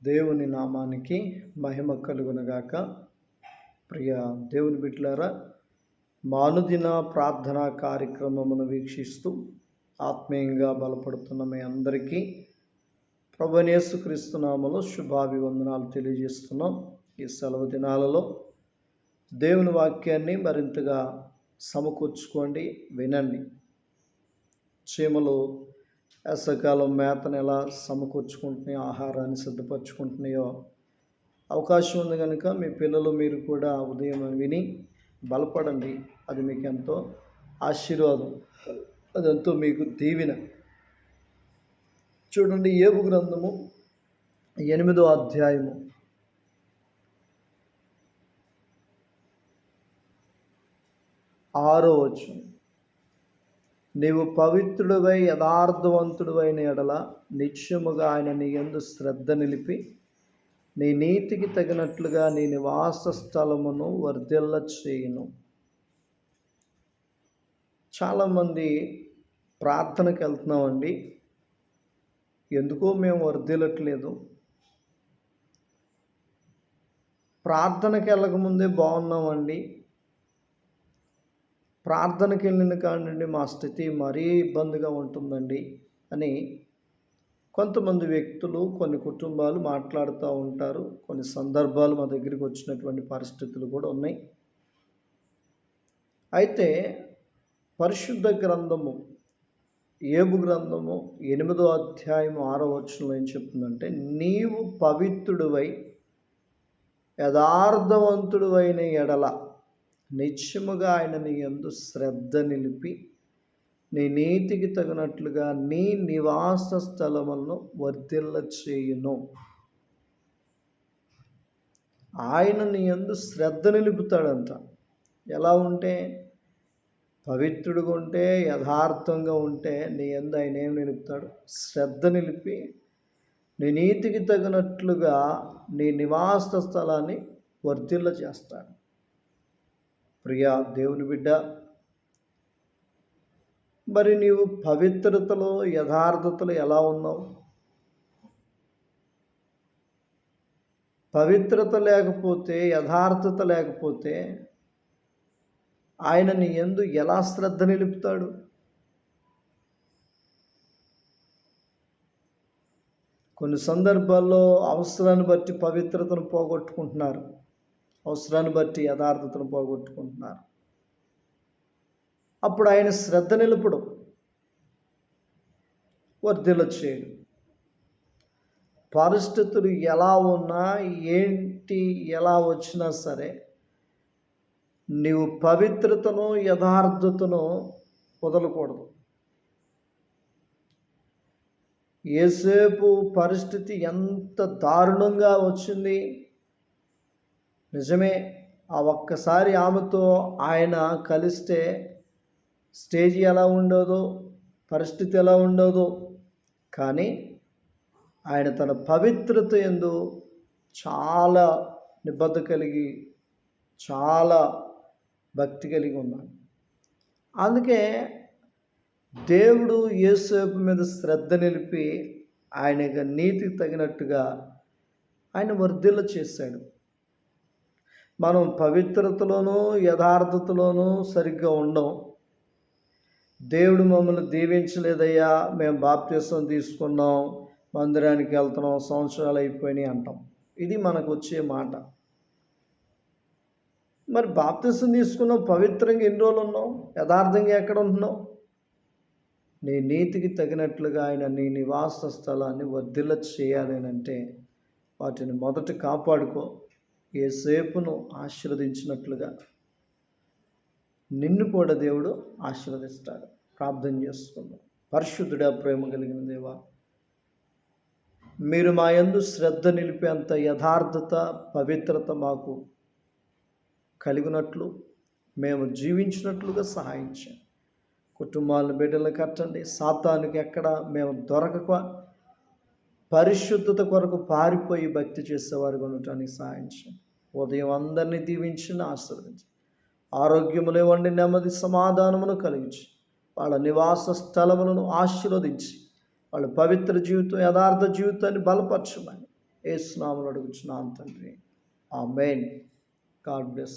దేవుని నామానికి మహిమ కలుగునగాక. ప్రియ దేవుని బిడ్డలారా, మానుదిన ప్రార్థనా కార్యక్రమమును వీక్షిస్తూ ఆత్మీయంగా బలపడుతున్న మీ అందరికీ ప్రభువైన యేసుక్రీస్తు నామములో శుభాభివందనాలు తెలియజేస్తున్నాం. ఈ సెలవు దినాలలో దేవుని వాక్యాన్ని మరింతగా సమకూర్చుకోండి, వినండి. చీమలు వేసవికాలం మేతను ఎలా సమకూర్చుకుంటున్నాయో, ఆహారాన్ని సిద్ధపరచుకుంటున్నాయో అవకాశం ఉంది కనుక మీ పిల్లలు మీరు కూడా ఉదయం విని బలపడండి. అది మీకు ఎంతో ఆశీర్వాదం, అదంతో మీకు దీవెన. చూడండి, యోబు గ్రంథము 8వ అధ్యాయము 6వ వచనం. నీవు పవిత్రుడివై యథార్థవంతుడివైన ఎడల నిత్యముగా ఆయన నీ యందు శ్రద్ధ నిలిపి నీ నీతికి తగినట్లుగా నీ నివాస స్థలమును వర్ధిల్ల చేయును. చాలామంది ప్రార్థనకి వెళ్తున్నామండి, ఎందుకో మేము వర్ధిల్లట్లేదు. ప్రార్థనకి వెళ్ళకముందే బాగున్నామండి, ప్రార్థనకి వెళ్ళిన కాడి మా స్థితి మరీ ఇబ్బందిగా ఉంటుందండి అని కొంతమంది వ్యక్తులు, కొన్ని కుటుంబాలు మాట్లాడుతూ ఉంటారు. కొన్ని సందర్భాలు మా దగ్గరికి వచ్చినటువంటి పరిస్థితులు కూడా ఉన్నాయి. అయితే పరిశుద్ధ గ్రంథము యోబు గ్రంథము 8వ అధ్యాయము 6వ వచనంలో ఏం చెప్తుందంటే, నీవు పవిత్రుడివై యథార్థవంతుడివైన ఎడల నిత్యముగా ఆయన నీ యందు శ్రద్ధ నిలిపి నీ నీతికి తగినట్లుగా నీ నివాస స్థలములను వర్ధిల్ల చేయును. ఆయన నీ యందు శ్రద్ధ నిలుపుతాడంట. ఎలా ఉంటే? పవిత్రుడిగా ఉంటే, యథార్థంగా ఉంటే నీ యందు ఆయన ఏం నిలుపుతాడు? శ్రద్ధ నిలిపి నీ నీతికి తగినట్లుగా నీ నివాస స్థలాన్ని వర్ధిల్ల చేస్తాడు. ప్రియా దేవుని బిడ్డ, మరి నీవు పవిత్రతలో, యథార్థతలో ఎలా ఉన్నావు? పవిత్రత లేకపోతే, యథార్థత లేకపోతే ఆయన నీ యందు ఎలా శ్రద్ధ నిలుపుతాడు? కొన్ని సందర్భాల్లో అవసరాన్ని బట్టి పవిత్రతను పోగొట్టుకుంటున్నారు, అవసరాన్ని బట్టి యథార్థతను పోగొట్టుకుంటున్నారు. అప్పుడు ఆయన శ్రద్ధ నిలుపుడు, వర్ధిల్ల చేయడు. పరిస్థితులు ఎలా ఉన్నా, ఏంటి ఎలా వచ్చినా సరే నీవు పవిత్రతను, యథార్థతను వదలకూడదు. యోసేపు పరిస్థితి ఎంత దారుణంగా వచ్చింది నిజమే. ఆ ఒక్కసారి ఆమెతో ఆయన కలిస్తే స్టేజ్ ఎలా ఉండదో, పరిస్థితి ఎలా ఉండదో, కానీ ఆయన తన పవిత్రత యందు చాలా నిబద్ధత కలిగి, చాలా భక్తి కలిగి ఉన్నాడు. అందుకే దేవుడు యోసేపు మీద శ్రద్ధ నిలిపి ఆయన నీతికి తగినట్టుగా ఆయన వర్ధిల్ల చేశాడు. మనం పవిత్రతలోనూ యథార్థతలోనూ సరిగ్గా ఉండం. దేవుడు మమ్మల్ని దీవించలేదయ్యా, మేము బాప్తిసం తీసుకున్నాం, మందిరానికి వెళ్తున్నాం, సంవత్సరాలు అయిపోయినాయి అంటాం. ఇది మనకు వచ్చే మాట. మరి బాప్తిసం తీసుకున్నావు, పవిత్రంగా ఎన్ని రోజులు ఉన్నావు, యథార్థంగా ఎక్కడ ఉంటున్నావు? నీ నీతికి తగినట్లుగా ఆయన నీ నివాస స్థలాన్ని వర్ధిల్ల చేయాలి అంటే వాటిని మొదట కాపాడుకో. యోసేపును ఆశీర్వదించినట్లుగా నిన్ను కూడా దేవుడు ఆశీర్వదిస్తాడు. ప్రార్థన చేసుకుందాం. పరిశుద్ధుడా, ప్రేమ కలిగిన దేవా, మీరు మా యందు శ్రద్ధ నిలిపేంత యథార్థత, పవిత్రత మాకు కలిగినట్లు, మేము జీవించినట్లుగా సహాయం చేయండి. కుటుంబాలను, బిడ్డలను కట్టండి. సాతానుకి ఎక్కడ మేము దొరకక పరిశుద్ధత కొరకు పారిపోయి భక్తి చేసేవారుగా ఉండటానికి సహాయం చేయండి. ఉదయం అందరినీ దీవించి ఆశీర్వదించి ఆరోగ్యములు ఇవ్వండి, నెమ్మది సమాధానమును కలిగించి వాళ్ళ నివాస స్థలములను ఆశీర్వదించి వాళ్ళ పవిత్ర జీవితం, యథార్థ జీవితాన్ని బలపరచమని యేసు నామములో అడుగుచున్నాను తండ్రి. ఆమేన్. God bless.